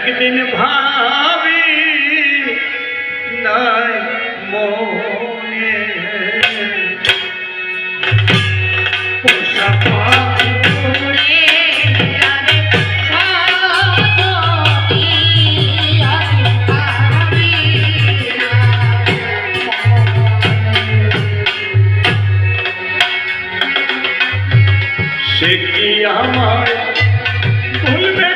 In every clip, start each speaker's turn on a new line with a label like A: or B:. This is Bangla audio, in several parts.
A: একদিন ভাবি নাই মনে পোষা পাখি সে কি আমায় ভুলবে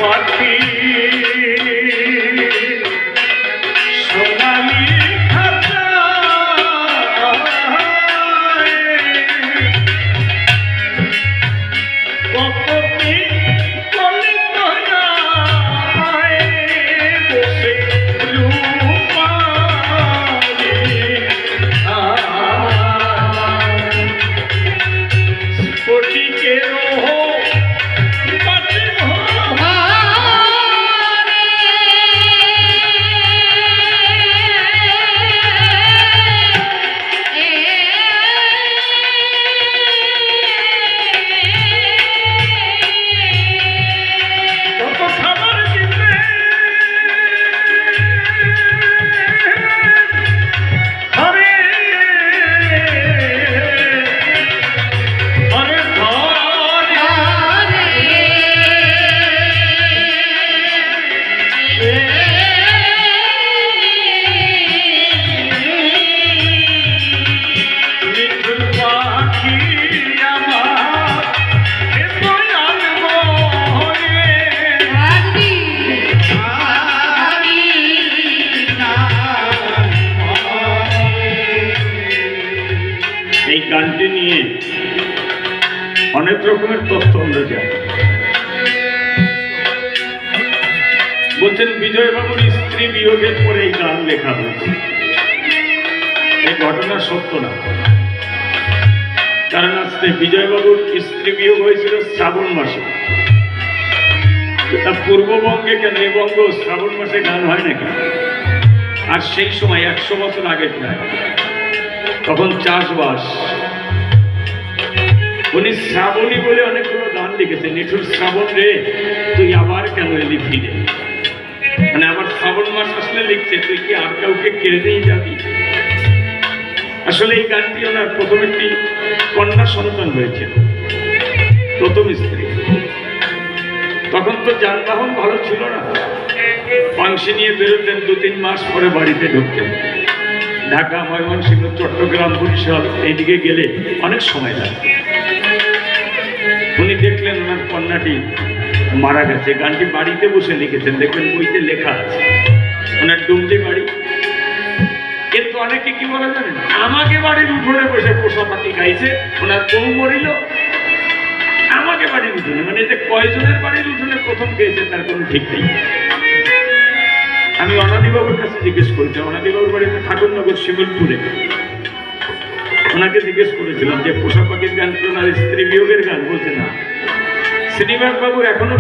A: পাখি সোনালি এই গানটি নিয়ে অনেক রকমের তথ্য আমরা জানি। বলছেন বিজয়বাবুর স্ত্রী বিয়োগের পরে এই গান লেখা হয়েছে। এই ঘটনা সত্য না, কারণ আজকে বিজয়বাবুর স্ত্রী বিয়োগ হয়েছিল শ্রাবণ মাসে। তা পূর্ববঙ্গে কেন, এই বঙ্গ শ্রাবণ মাসে গান হয় নাকি? আর সেই সময় 100 বছর আগে প্রায়, তখন চাষবাস। উনি শ্রাবণী বলে অনেকগুলো গান লিখেছেন। নিঠুর শ্রাবণ রে তুই আবার কেন এলি ফিরে, মানে আবার শ্রাবণ মাস আসলে লিখছে তুই কি আর কাউকে কেড়ে নিয়ে যাবি। আসলে এই গানটি ওনার প্রথম একটি কন্যা সন্তান হয়েছিল, প্রথম স্ত্রী। তখন তো যানবাহন ভালো ছিল না, পাংশি নিয়ে বেরোতেন, 2-3 মাস পরে বাড়িতে ঢুকতেন। ঢাকা, ময়মনসিংহ, চট্টগ্রাম, বরিশাল এইদিকে গেলে অনেক সময় লাগে। উনি দেখলেন ওনার কন্যাটি মারা গেছে। গানটি বাড়িতে বসে লিখেছেন, দেখবেন বইতে লেখা আছে। ওনার ডুমলি বাড়ি। কিন্তু অনেকে কি বলে জানেন, আমাকে বাড়ির উঠোনে বসে পোষা পাখি খাইছে, ওনার বউ মরিল আমাকে বাড়ির উঠোনে। মানে যে কয়জনের বাড়ির উঠোনে প্রথম খেয়েছে তার কোনো ঠিক নেই। আমি অনাদিবাবুর কাছে জিজ্ঞেস করেছি, অনাদিবাবুর বাড়িতে ঠাকুরনগর শিমুলপুরে। ওনাকে জিজ্ঞেস করেছিলাম যে পোষা পাখির গান ওনার স্ত্রী বিয়োগের গান, বলছে না। শ্রীনিবাস বাবু এখনো